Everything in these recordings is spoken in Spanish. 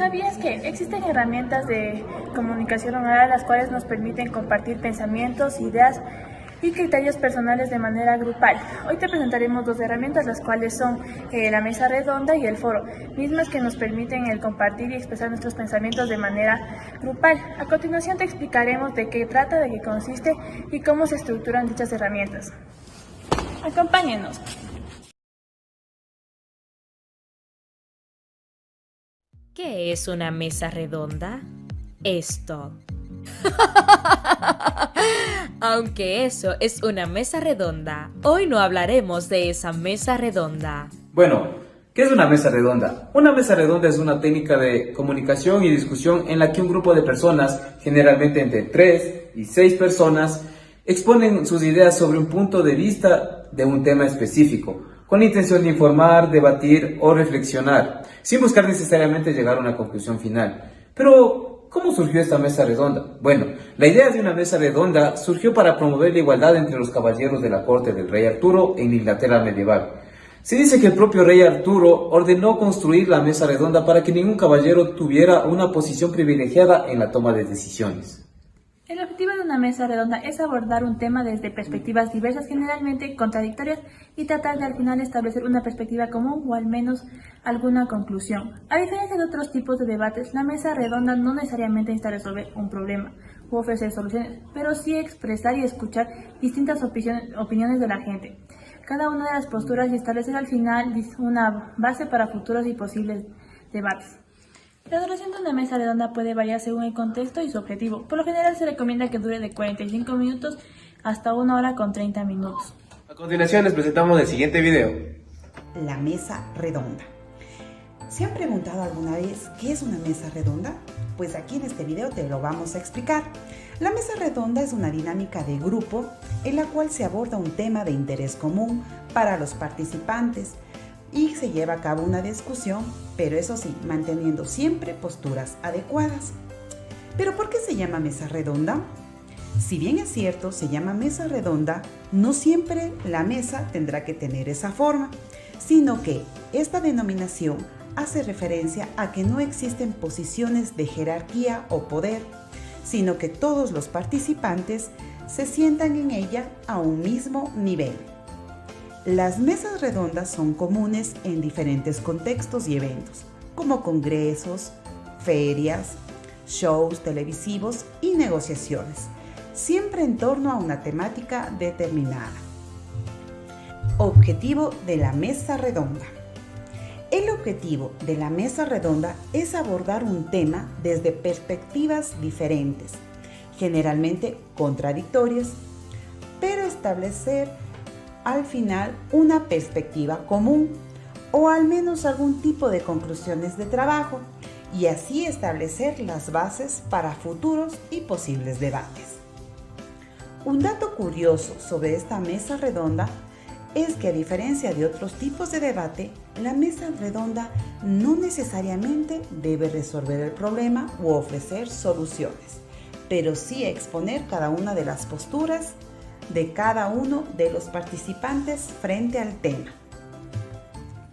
¿Sabías que existen herramientas de comunicación oral las cuales nos permiten compartir pensamientos, ideas y criterios personales de manera grupal? Hoy te presentaremos dos herramientas, las cuales son la mesa redonda y el foro, mismas que nos permiten el compartir y expresar nuestros pensamientos de manera grupal. A continuación te explicaremos de qué trata, de qué consiste y cómo se estructuran dichas herramientas. Acompáñenos. ¿Qué es una mesa redonda? Esto. Aunque eso es una mesa redonda, hoy no hablaremos de esa mesa redonda. Bueno, ¿qué es una mesa redonda? Una mesa redonda es una técnica de comunicación y discusión en la que un grupo de personas, generalmente entre 3 y 6 personas, exponen sus ideas sobre un punto de vista de un tema específico, con la intención de informar, debatir o reflexionar, sin buscar necesariamente llegar a una conclusión final. Pero, ¿cómo surgió esta mesa redonda? Bueno, la idea de una mesa redonda surgió para promover la igualdad entre los caballeros de la corte del rey Arturo en Inglaterra medieval. Se dice que el propio rey Arturo ordenó construir la mesa redonda para que ningún caballero tuviera una posición privilegiada en la toma de decisiones. El objetivo de una mesa redonda es abordar un tema desde perspectivas diversas, generalmente contradictorias, y tratar de al final establecer una perspectiva común o al menos alguna conclusión. A diferencia de otros tipos de debates, la mesa redonda no necesariamente necesita resolver un problema u ofrecer soluciones, pero sí expresar y escuchar distintas opiniones de la gente, cada una de las posturas, y establecer al final una base para futuros y posibles debates. La duración de una mesa redonda puede variar según el contexto y su objetivo. Por lo general se recomienda que dure de 45 minutos hasta 1 hora con 30 minutos. A continuación les presentamos el siguiente video. La mesa redonda. ¿Se han preguntado alguna vez qué es una mesa redonda? Pues aquí en este video te lo vamos a explicar. La mesa redonda es una dinámica de grupo en la cual se aborda un tema de interés común para los participantes y se lleva a cabo una discusión, pero eso sí, manteniendo siempre posturas adecuadas. ¿Pero por qué se llama mesa redonda? Si bien es cierto, se llama mesa redonda, no siempre la mesa tendrá que tener esa forma, sino que esta denominación hace referencia a que no existen posiciones de jerarquía o poder, sino que todos los participantes se sientan en ella a un mismo nivel. Las mesas redondas son comunes en diferentes contextos y eventos, como congresos, ferias, shows televisivos y negociaciones, siempre en torno a una temática determinada. Objetivo de la mesa redonda. El objetivo de la mesa redonda es abordar un tema desde perspectivas diferentes, generalmente contradictorias, pero establecer al final una perspectiva común o al menos algún tipo de conclusiones de trabajo, y así establecer las bases para futuros y posibles debates. Un dato curioso sobre esta mesa redonda es que, a diferencia de otros tipos de debate, la mesa redonda no necesariamente debe resolver el problema u ofrecer soluciones, pero sí exponer cada una de las posturas de cada uno de los participantes frente al tema.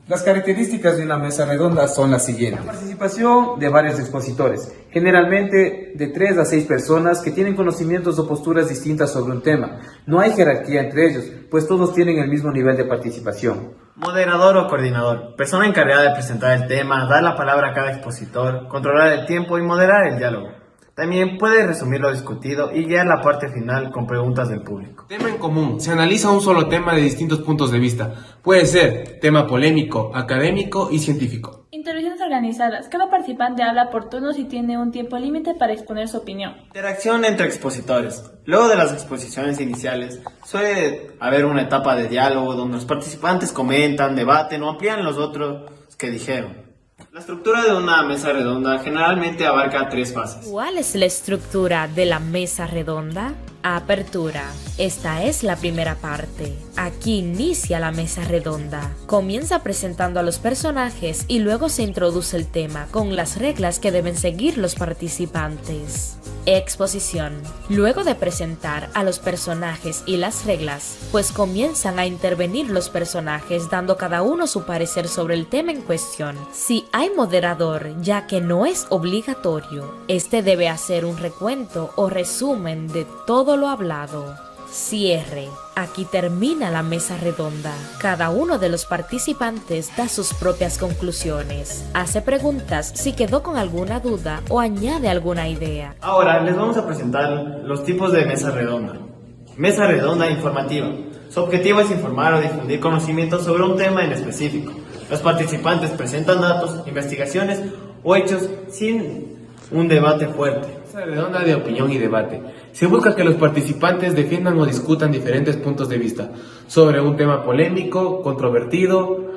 Las características de una mesa redonda son las siguientes. La participación de varios expositores, generalmente de 3 a 6 personas que tienen conocimientos o posturas distintas sobre un tema. No hay jerarquía entre ellos, pues todos tienen el mismo nivel de participación. Moderador o coordinador, persona encargada de presentar el tema, dar la palabra a cada expositor, controlar el tiempo y moderar el diálogo. También puede resumir lo discutido y guiar la parte final con preguntas del público. Tema en común. Se analiza un solo tema de distintos puntos de vista. Puede ser tema polémico, académico y científico. Intervenciones organizadas. Cada participante habla por turnos y tiene un tiempo límite para exponer su opinión. Interacción entre expositores. Luego de las exposiciones iniciales, suele haber una etapa de diálogo donde los participantes comentan, debaten o amplían los otros que dijeron. La estructura de una mesa redonda generalmente abarca 3 fases. ¿Cuál es la estructura de la mesa redonda? Apertura. Esta es la primera parte. Aquí inicia la mesa redonda. Comienza presentando a los personajes y luego se introduce el tema con las reglas que deben seguir los participantes. Exposición. Luego de presentar a los personajes y las reglas, pues comienzan a intervenir los personajes dando cada uno su parecer sobre el tema en cuestión. Si hay moderador, ya que no es obligatorio, este debe hacer un recuento o resumen de todo lo hablado. Cierre. Aquí termina la mesa redonda. Cada uno de los participantes da sus propias conclusiones, hace preguntas si quedó con alguna duda o añade alguna idea. Ahora les vamos a presentar los tipos de mesa redonda. Mesa redonda informativa. Su objetivo es informar o difundir conocimientos sobre un tema en específico. Los participantes presentan datos, investigaciones o hechos sin un debate fuerte. Mesa redonda de opinión y debate. Se busca que los participantes defiendan o discutan diferentes puntos de vista sobre un tema polémico, controvertido.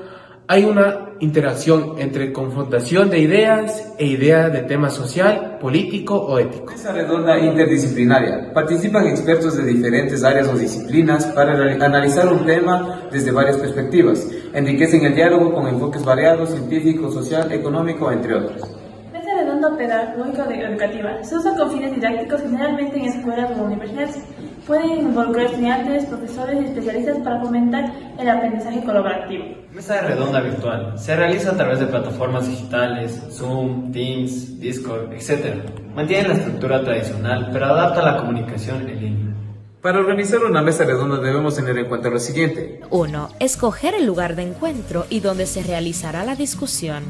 Hay una interacción entre confrontación de ideas e idea de tema social, político o ético. Mesa redonda interdisciplinaria. Participan expertos de diferentes áreas o disciplinas para analizar un tema desde varias perspectivas. Enriquecen el diálogo con enfoques variados, científico, social, económico, entre otros. Mesa redonda pedagógico-educativa. Se usa con fines didácticos generalmente en escuelas o universidades. Pueden involucrar estudiantes, profesores y especialistas para fomentar el aprendizaje colaborativo. Mesa redonda virtual. Se realiza a través de plataformas digitales, Zoom, Teams, Discord, etc. Mantiene la estructura tradicional, pero adapta la comunicación en línea. Para organizar una mesa redonda debemos tener en cuenta lo siguiente. 1. Escoger el lugar de encuentro y donde se realizará la discusión.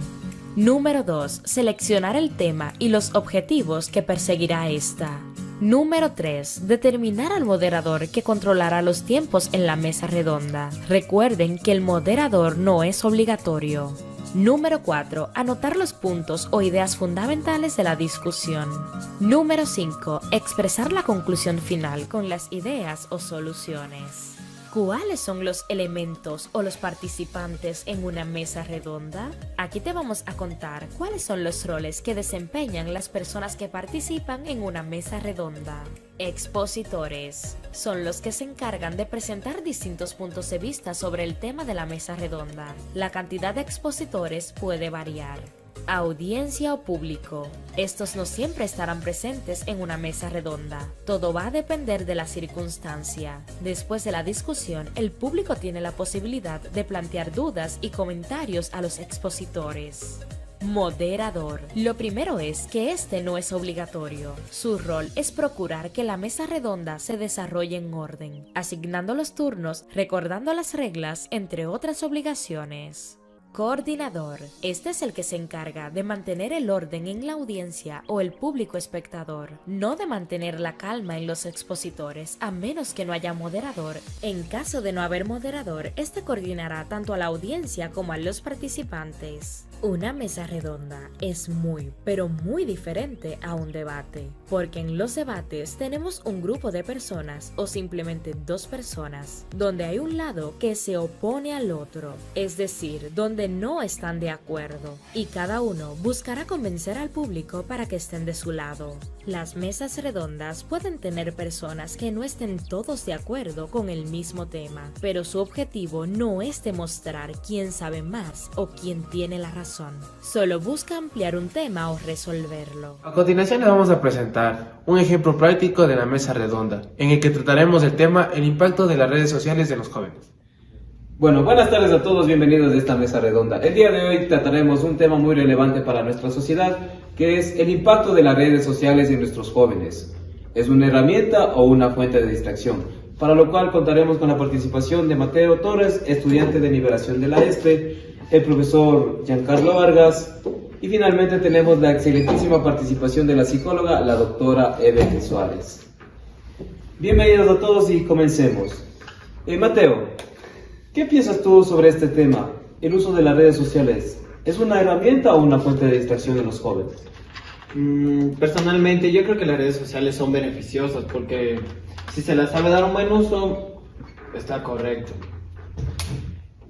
Número 2. Seleccionar el tema y los objetivos que perseguirá esta. Número 3. Determinar al moderador que controlará los tiempos en la mesa redonda. Recuerden que el moderador no es obligatorio. Número 4. Anotar los puntos o ideas fundamentales de la discusión. Número 5. Expresar la conclusión final con las ideas o soluciones. ¿Cuáles son los elementos o los participantes en una mesa redonda? Aquí te vamos a contar cuáles son los roles que desempeñan las personas que participan en una mesa redonda. Expositores. Son los que se encargan de presentar distintos puntos de vista sobre el tema de la mesa redonda. La cantidad de expositores puede variar. Audiencia o público. Estos no siempre estarán presentes en una mesa redonda. Todo va a depender de la circunstancia. Después de la discusión, el público tiene la posibilidad de plantear dudas y comentarios a los expositores. Moderador. Lo primero es que este no es obligatorio. Su rol es procurar que la mesa redonda se desarrolle en orden, asignando los turnos, recordando las reglas, entre otras obligaciones. Coordinador. Este es el que se encarga de mantener el orden en la audiencia o el público espectador, no de mantener la calma en los expositores a menos que no haya moderador. En caso de no haber moderador, este coordinará tanto a la audiencia como a los participantes. Una mesa redonda es muy, pero muy diferente a un debate, porque en los debates tenemos un grupo de personas o simplemente dos personas, donde hay un lado que se opone al otro, es decir, donde no están de acuerdo, y cada uno buscará convencer al público para que estén de su lado. Las mesas redondas pueden tener personas que no estén todos de acuerdo con el mismo tema, pero su objetivo no es demostrar quién sabe más o quién tiene la razón. Solo busca ampliar un tema o resolverlo. A continuación les vamos a presentar un ejemplo práctico de la mesa redonda, en el que trataremos el tema el impacto de las redes sociales en los jóvenes. Bueno, buenas tardes a todos, bienvenidos a esta mesa redonda. El día de hoy trataremos un tema muy relevante para nuestra sociedad, que es el impacto de las redes sociales en nuestros jóvenes. ¿Es una herramienta o una fuente de distracción? Para lo cual contaremos con la participación de Mateo Torres, estudiante de nivelación de la ESPE, el profesor Giancarlo Vargas y finalmente tenemos la excelentísima participación de la psicóloga, la doctora Evelyn Suárez. Bienvenidos a todos y comencemos. Mateo, ¿qué piensas tú sobre este tema? ¿El uso de las redes sociales es una herramienta o una fuente de distracción en los jóvenes? Personalmente yo creo que las redes sociales son beneficiosas porque si se las sabe dar un buen uso, está correcto.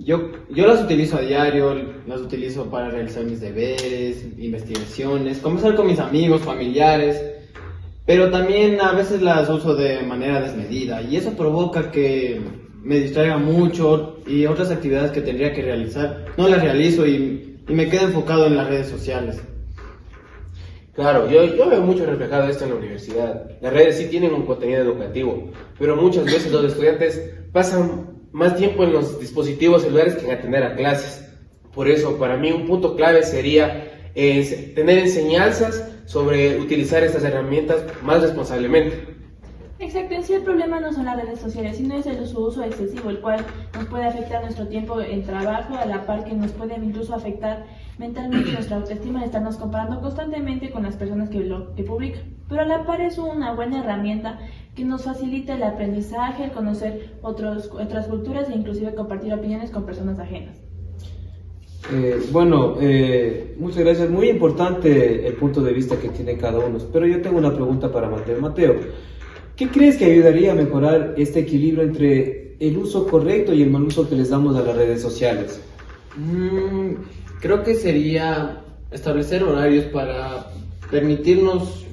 Yo las utilizo a diario, las utilizo para realizar mis deberes, investigaciones, conversar con mis amigos, familiares, pero también a veces las uso de manera desmedida y eso provoca que me distraiga mucho y otras actividades que tendría que realizar no las realizo y me quedo enfocado en las redes sociales. Claro, yo veo mucho reflejado esto en la universidad. Las redes sí tienen un contenido educativo, pero muchas veces los estudiantes pasan más tiempo en los dispositivos celulares que en atender a clases. Por eso, para mí un punto clave sería tener enseñanzas sobre utilizar estas herramientas más responsablemente. Exacto, en sí el problema no son las redes sociales, sino es su uso excesivo, el cual nos puede afectar nuestro tiempo en trabajo, a la par que nos puede incluso afectar mentalmente nuestra autoestima de estarnos comparando constantemente con las personas que publican. Pero a la par es una buena herramienta que nos facilita el aprendizaje, el conocer otras culturas e inclusive compartir opiniones con personas ajenas. Muchas gracias. Muy importante el punto de vista que tiene cada uno. Pero yo tengo una pregunta para Mateo. Mateo, ¿qué crees que ayudaría a mejorar este equilibrio entre el uso correcto y el mal uso que les damos a las redes sociales? Creo que sería establecer horarios para permitirnos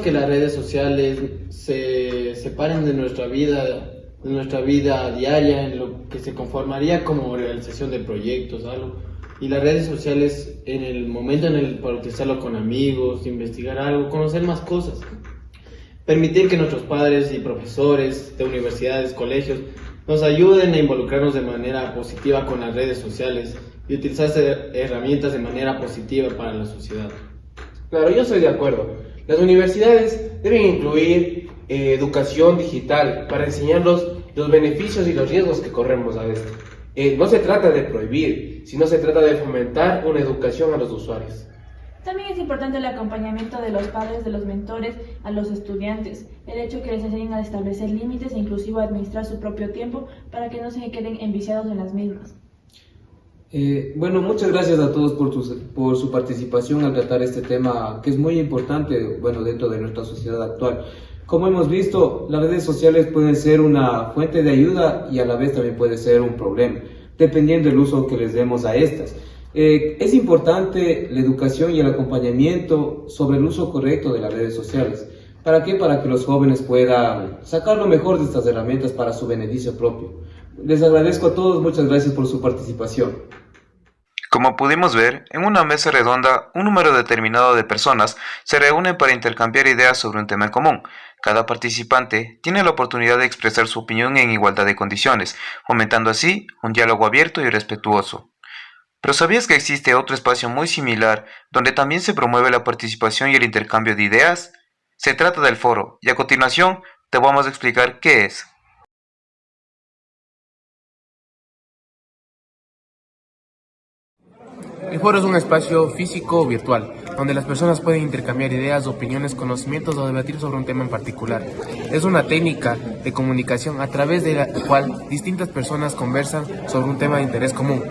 que las redes sociales se separen de nuestra vida diaria, en lo que se conformaría como realización de proyectos, algo. Y las redes sociales en el momento para utilizarlo con amigos, investigar algo, conocer más cosas. Permitir que nuestros padres y profesores de universidades, colegios, nos ayuden a involucrarnos de manera positiva con las redes sociales y utilizar herramientas de manera positiva para la sociedad. Claro, yo estoy de acuerdo. Las universidades deben incluir educación digital para enseñarlos los beneficios y los riesgos que corremos a esto. No se trata de prohibir, sino se trata de fomentar una educación a los usuarios. También es importante el acompañamiento de los padres, de los mentores, a los estudiantes. El hecho que les enseñen a establecer límites e inclusive a administrar su propio tiempo para que no se queden enviciados en las mismas. Muchas gracias a todos por su participación al tratar este tema que es muy importante, dentro de nuestra sociedad actual. Como hemos visto, las redes sociales pueden ser una fuente de ayuda y a la vez también puede ser un problema, dependiendo del uso que les demos a estas. Es importante la educación y el acompañamiento sobre el uso correcto de las redes sociales. ¿Para qué? Para que los jóvenes puedan sacar lo mejor de estas herramientas para su beneficio propio. Les agradezco a todos, muchas gracias por su participación. Como pudimos ver, en una mesa redonda, un número determinado de personas se reúnen para intercambiar ideas sobre un tema en común. Cada participante tiene la oportunidad de expresar su opinión en igualdad de condiciones, fomentando así un diálogo abierto y respetuoso. Pero ¿sabías que existe otro espacio muy similar donde también se promueve la participación y el intercambio de ideas? Se trata del foro, y a continuación te vamos a explicar qué es. El foro es un espacio físico o virtual, donde las personas pueden intercambiar ideas, opiniones, conocimientos o debatir sobre un tema en particular. Es una técnica de comunicación a través de la cual distintas personas conversan sobre un tema de interés común.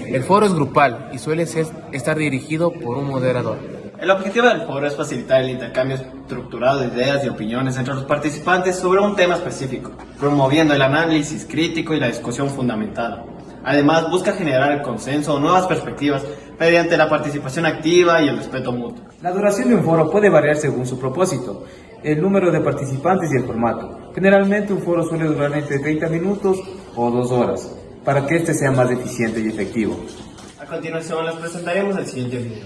El foro es grupal y suele estar dirigido por un moderador. El objetivo del foro es facilitar el intercambio estructurado de ideas y opiniones entre los participantes sobre un tema específico, promoviendo el análisis crítico y la discusión fundamentada. Además, busca generar el consenso o nuevas perspectivas mediante la participación activa y el respeto mutuo. La duración de un foro puede variar según su propósito, el número de participantes y el formato. Generalmente un foro suele durar entre 30 minutos o 2 horas, para que este sea más eficiente y efectivo. A continuación les presentaremos el siguiente video.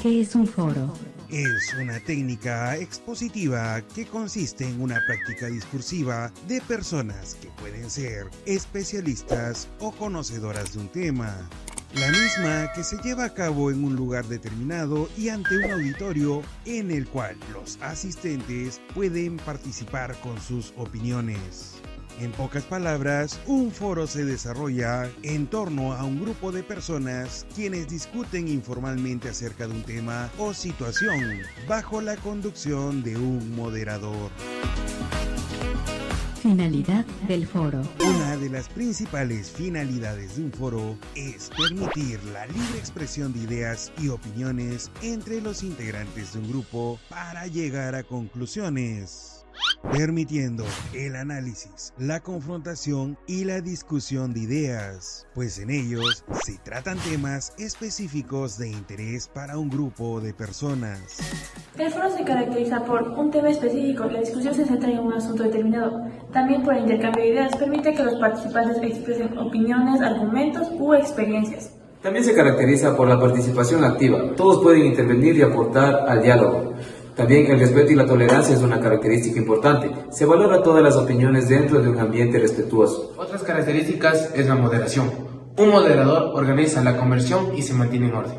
¿Qué es un foro? Es una técnica expositiva que consiste en una práctica discursiva de personas que pueden ser especialistas o conocedoras de un tema. La misma que se lleva a cabo en un lugar determinado y ante un auditorio en el cual los asistentes pueden participar con sus opiniones. En pocas palabras, un foro se desarrolla en torno a un grupo de personas quienes discuten informalmente acerca de un tema o situación bajo la conducción de un moderador. Finalidad del foro. Una de las principales finalidades de un foro es permitir la libre expresión de ideas y opiniones entre los integrantes de un grupo para llegar a conclusiones, permitiendo el análisis, la confrontación y la discusión de ideas, pues en ellos se tratan temas específicos de interés para un grupo de personas. El foro se caracteriza por un tema específico, la discusión se centra en un asunto determinado. También por el intercambio de ideas permite que los participantes expresen opiniones, argumentos u experiencias. También se caracteriza por la participación activa. Todos pueden intervenir y aportar al diálogo. También el respeto y la tolerancia es una característica importante. Se valora todas las opiniones dentro de un ambiente respetuoso. Otras características es la moderación. Un moderador organiza la conversión y se mantiene en orden.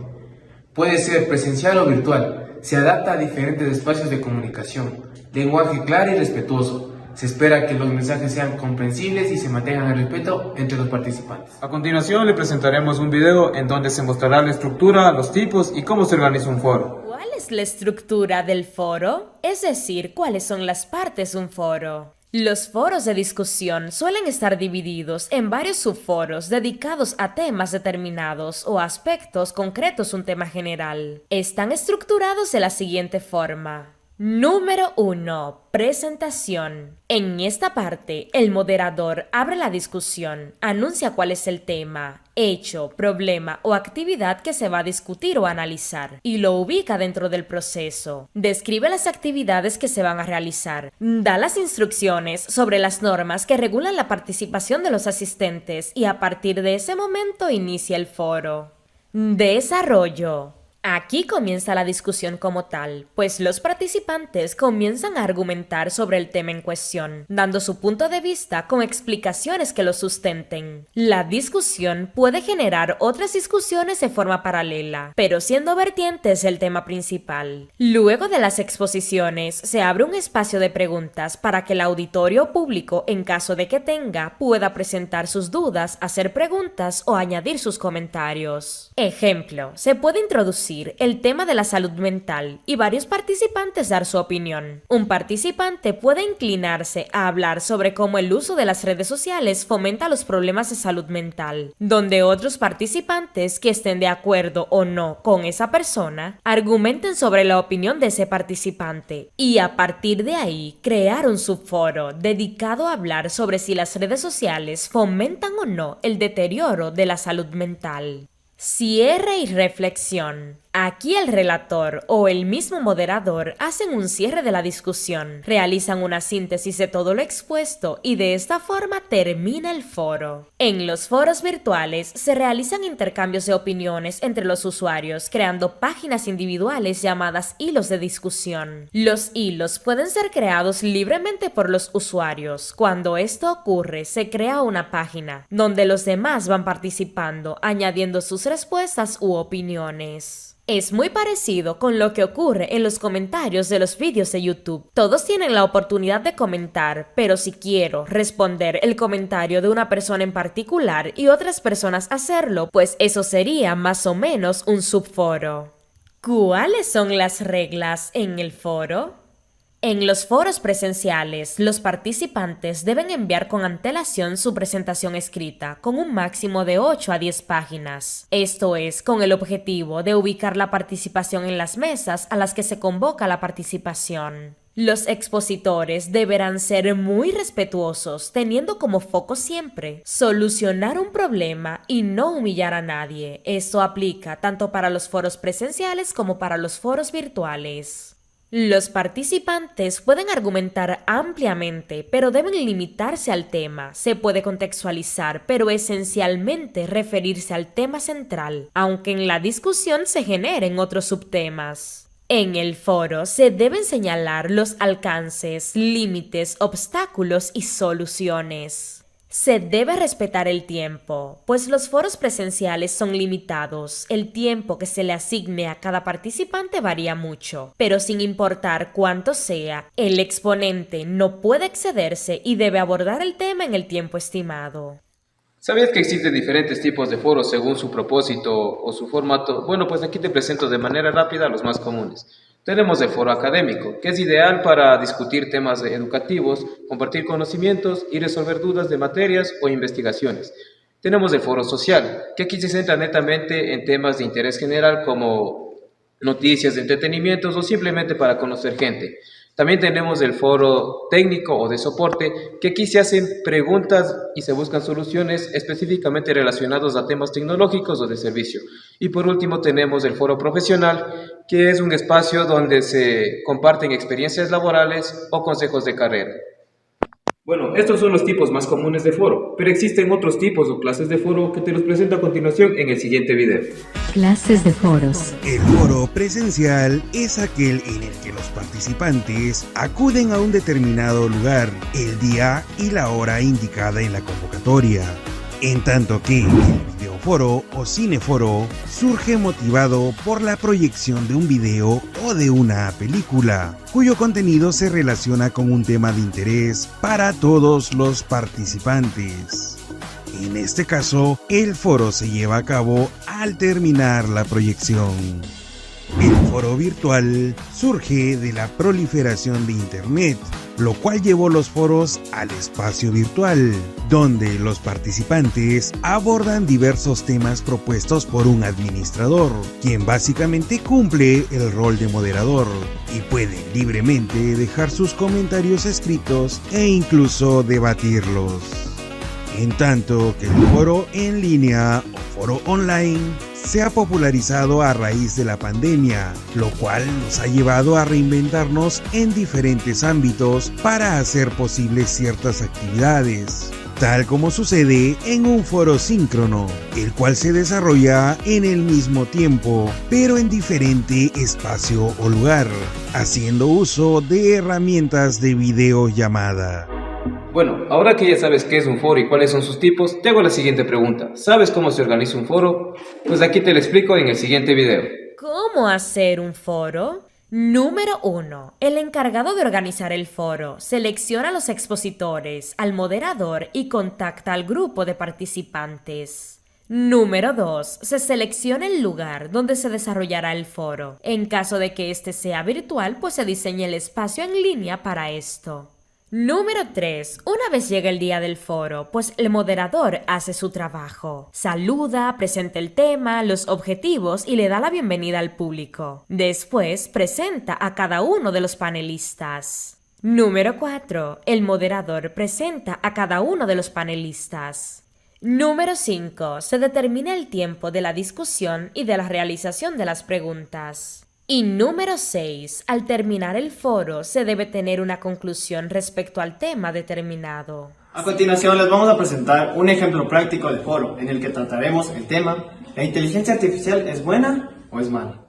Puede ser presencial o virtual. Se adapta a diferentes espacios de comunicación. Lenguaje claro y respetuoso. Se espera que los mensajes sean comprensibles y se mantengan el respeto entre los participantes. A continuación le presentaremos un video en donde se mostrará la estructura, los tipos y cómo se organiza un foro. ¿Cuál es la estructura del foro? Es decir, ¿cuáles son las partes de un foro? Los foros de discusión suelen estar divididos en varios subforos dedicados a temas determinados o aspectos concretos de un tema general. Están estructurados de la siguiente forma. Número 1. Presentación. En esta parte, el moderador abre la discusión, anuncia cuál es el tema, hecho, problema o actividad que se va a discutir o analizar y lo ubica dentro del proceso. Describe las actividades que se van a realizar, da las instrucciones sobre las normas que regulan la participación de los asistentes y a partir de ese momento inicia el foro. Desarrollo. Aquí comienza la discusión como tal, pues los participantes comienzan a argumentar sobre el tema en cuestión, dando su punto de vista con explicaciones que lo sustenten. La discusión puede generar otras discusiones de forma paralela, pero siendo vertientes el tema principal. Luego de las exposiciones, se abre un espacio de preguntas para que el auditorio público, en caso de que tenga, pueda presentar sus dudas, hacer preguntas o añadir sus comentarios. Ejemplo, se puede introducir el tema de la salud mental y varios participantes dar su opinión. Un participante puede inclinarse a hablar sobre cómo el uso de las redes sociales fomenta los problemas de salud mental, donde otros participantes que estén de acuerdo o no con esa persona argumenten sobre la opinión de ese participante y a partir de ahí crear un subforo dedicado a hablar sobre si las redes sociales fomentan o no el deterioro de la salud mental. Cierre y reflexión. Aquí el relator o el mismo moderador hacen un cierre de la discusión, realizan una síntesis de todo lo expuesto y de esta forma termina el foro. En los foros virtuales se realizan intercambios de opiniones entre los usuarios, creando páginas individuales llamadas hilos de discusión. Los hilos pueden ser creados libremente por los usuarios. Cuando esto ocurre, se crea una página donde los demás van participando, añadiendo sus respuestas u opiniones. Es muy parecido con lo que ocurre en los comentarios de los vídeos de YouTube. Todos tienen la oportunidad de comentar, pero si quiero responder el comentario de una persona en particular y otras personas hacerlo, pues eso sería más o menos un subforo. ¿Cuáles son las reglas en el foro? En los foros presenciales, los participantes deben enviar con antelación su presentación escrita, con un máximo de 8 a 10 páginas. Esto es, con el objetivo de ubicar la participación en las mesas a las que se convoca la participación. Los expositores deberán ser muy respetuosos, teniendo como foco siempre solucionar un problema y no humillar a nadie. Esto aplica tanto para los foros presenciales como para los foros virtuales. Los participantes pueden argumentar ampliamente, pero deben limitarse al tema. Se puede contextualizar, pero esencialmente referirse al tema central, aunque en la discusión se generen otros subtemas. En el foro se deben señalar los alcances, límites, obstáculos y soluciones. Se debe respetar el tiempo, pues los foros presenciales son limitados. El tiempo que se le asigne a cada participante varía mucho, pero sin importar cuánto sea, el exponente no puede excederse y debe abordar el tema en el tiempo estimado. ¿Sabías que existen diferentes tipos de foros según su propósito o su formato? Bueno, pues aquí te presento de manera rápida los más comunes. Tenemos el foro académico, que es ideal para discutir temas educativos, compartir conocimientos y resolver dudas de materias o investigaciones. Tenemos el foro social, que aquí se centra netamente en temas de interés general como noticias, entretenimientos o simplemente para conocer gente. También tenemos el foro técnico o de soporte, que aquí se hacen preguntas y se buscan soluciones específicamente relacionadas a temas tecnológicos o de servicio. Y por último tenemos el foro profesional, que es un espacio donde se comparten experiencias laborales o consejos de carrera. Bueno, estos son los tipos más comunes de foro, pero existen otros tipos o clases de foro que te los presento a continuación en el siguiente video. Clases de foros. El foro presencial es aquel en el que los participantes acuden a un determinado lugar, el día y la hora indicada en la convocatoria. En tanto que el videoforo o cineforo surge motivado por la proyección de un video o de una película, cuyo contenido se relaciona con un tema de interés para todos los participantes. En este caso, el foro se lleva a cabo al terminar la proyección. El foro virtual surge de la proliferación de Internet, lo cual llevó los foros al espacio virtual, donde los participantes abordan diversos temas propuestos por un administrador, quien básicamente cumple el rol de moderador y puede libremente dejar sus comentarios escritos e incluso debatirlos. En tanto que el foro en línea o foro online se ha popularizado a raíz de la pandemia, lo cual nos ha llevado a reinventarnos en diferentes ámbitos para hacer posibles ciertas actividades, tal como sucede en un foro síncrono, el cual se desarrolla en el mismo tiempo, pero en diferente espacio o lugar, haciendo uso de herramientas de videollamada. Bueno, ahora que ya sabes qué es un foro y cuáles son sus tipos, te hago la siguiente pregunta. ¿Sabes cómo se organiza un foro? Pues aquí te lo explico en el siguiente video. ¿Cómo hacer un foro? Número 1. El encargado de organizar el foro selecciona a los expositores, al moderador y contacta al grupo de participantes. Número 2. Se selecciona el lugar donde se desarrollará el foro. En caso de que este sea virtual, pues se diseña el espacio en línea para esto. Número 3. Una vez llega el día del foro, pues el moderador hace su trabajo. Saluda, presenta el tema, los objetivos y le da la bienvenida al público. Después presenta a cada uno de los panelistas. Número 4. El moderador presenta a cada uno de los panelistas. Número 5. Se determina el tiempo de la discusión y de la realización de las preguntas. Y número 6. Al terminar el foro se debe tener una conclusión respecto al tema determinado. A continuación les vamos a presentar un ejemplo práctico del foro en el que trataremos el tema ¿la inteligencia artificial es buena o es mala?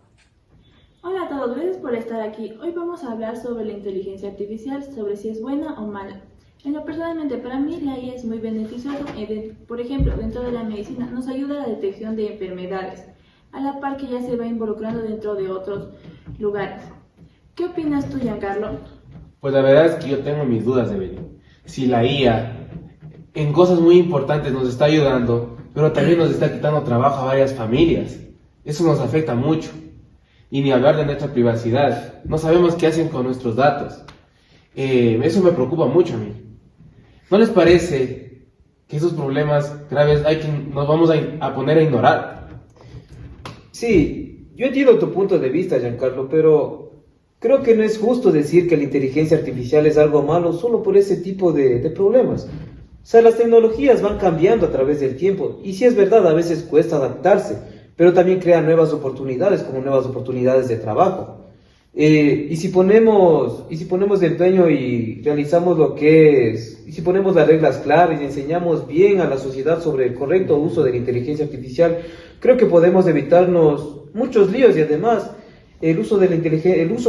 Hola a todos, gracias por estar aquí. Hoy vamos a hablar sobre la inteligencia artificial, sobre si es buena o mala. En lo personalmente, para mí la IA es muy beneficiosa. Por ejemplo, dentro de la medicina nos ayuda a la detección de enfermedades, a la par que ya se va involucrando dentro de otros lugares. ¿Qué opinas tú, Giancarlo? Pues la verdad es que yo tengo mis dudas, Evelyn. Si la IA en cosas muy importantes nos está ayudando, pero también nos está quitando trabajo a varias familias. Eso nos afecta mucho. Y ni hablar de nuestra privacidad. No sabemos qué hacen con nuestros datos. Eso me preocupa mucho a mí. ¿No les parece que esos problemas graves nos vamos a poner a ignorar? Sí, yo entiendo tu punto de vista, Giancarlo, pero creo que no es justo decir que la inteligencia artificial es algo malo solo por ese tipo de problemas. O sea, las tecnologías van cambiando a través del tiempo y sí es verdad, a veces cuesta adaptarse, pero también crea nuevas oportunidades, como nuevas oportunidades de trabajo. Y si ponemos de empeño y realizamos y si ponemos las reglas claras y enseñamos bien a la sociedad sobre el correcto uso de la inteligencia artificial, creo que podemos evitarnos muchos líos y además el uso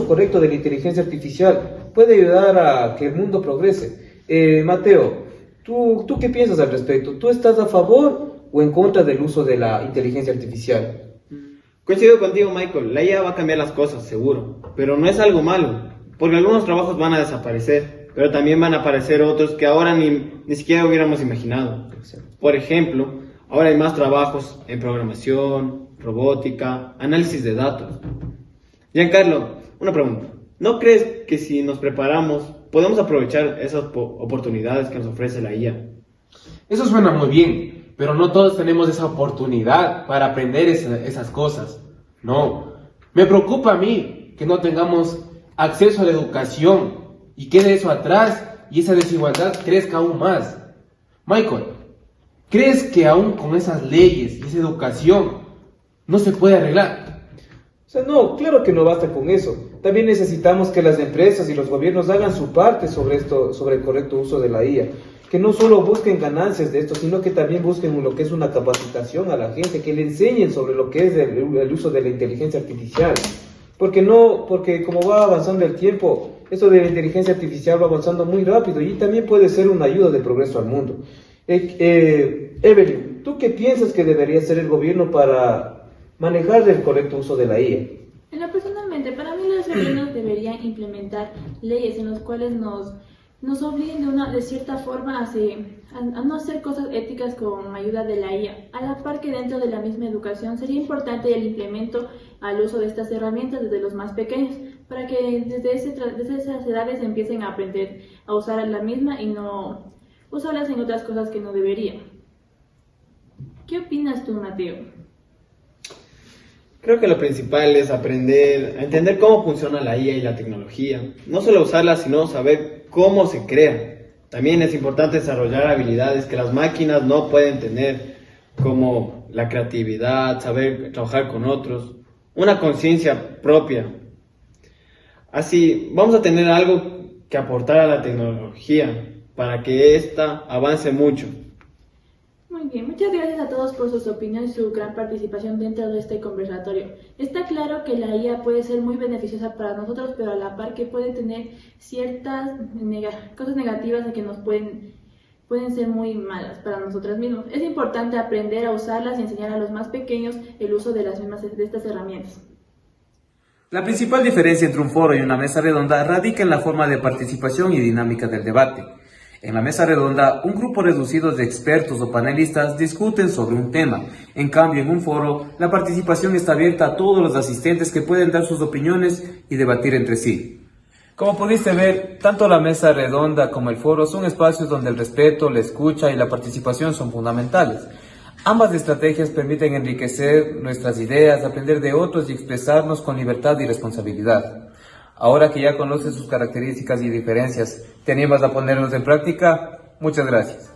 correcto de la inteligencia artificial puede ayudar a que el mundo progrese. Mateo, ¿tú qué piensas al respecto? ¿Tú estás a favor o en contra del uso de la inteligencia artificial? Coincido contigo, Michael, la IA va a cambiar las cosas, seguro, pero no es algo malo, porque algunos trabajos van a desaparecer, pero también van a aparecer otros que ahora ni siquiera hubiéramos imaginado. Por ejemplo, ahora hay más trabajos en programación, robótica, análisis de datos. Giancarlo, una pregunta. ¿No crees que si nos preparamos podemos aprovechar esas oportunidades que nos ofrece la IA? Eso suena muy bien, pero no todos tenemos esa oportunidad para aprender esas cosas. No, me preocupa a mí que no tengamos acceso a la educación y quede eso atrás y esa desigualdad crezca aún más. Michael, ¿crees que aún con esas leyes y esa educación no se puede arreglar? O sea, no, claro que no basta con eso. También necesitamos que las empresas y los gobiernos hagan su parte sobre esto, sobre el correcto uso de la IA. Que no solo busquen ganancias de esto, sino que también busquen lo que es una capacitación a la gente, que le enseñen sobre lo que es el uso de la inteligencia artificial. Porque como va avanzando el tiempo, esto de la inteligencia artificial va avanzando muy rápido y también puede ser una ayuda de progreso al mundo. Evelyn, ¿tú qué piensas que debería hacer el gobierno para manejar el correcto uso de la IA? Personalmente, para mí los gobiernos deberían implementar leyes en las cuales nos obliguen de cierta forma a no hacer cosas éticas con ayuda de la IA. A la par que dentro de la misma educación sería importante el implemento al uso de estas herramientas desde los más pequeños, para que desde esas edades empiecen a aprender a usar la misma y no usarlas en otras cosas que no deberían. ¿Qué opinas tú, Mateo? Creo que lo principal es aprender a entender cómo funciona la IA y la tecnología. No solo usarla, sino saber cómo se crea. También es importante desarrollar habilidades que las máquinas no pueden tener, como la creatividad, saber trabajar con otros, una conciencia propia. Así, vamos a tener algo que aportar a la tecnología para que ésta avance mucho. Muy bien, muchas gracias a todos por sus opiniones y su gran participación dentro de este conversatorio. Está claro que la IA puede ser muy beneficiosa para nosotros, pero a la par que puede tener ciertas cosas negativas que nos pueden ser muy malas para nosotros mismos. Es importante aprender a usarlas y enseñar a los más pequeños el uso de estas herramientas. La principal diferencia entre un foro y una mesa redonda radica en la forma de participación y dinámica del debate. En la mesa redonda, un grupo reducido de expertos o panelistas discuten sobre un tema. En cambio, en un foro, la participación está abierta a todos los asistentes que pueden dar sus opiniones y debatir entre sí. Como pudiste ver, tanto la mesa redonda como el foro son espacios donde el respeto, la escucha y la participación son fundamentales. Ambas estrategias permiten enriquecer nuestras ideas, aprender de otros y expresarnos con libertad y responsabilidad. Ahora que ya conoces sus características y diferencias, ¿te animas a ponerlos en práctica? Muchas gracias.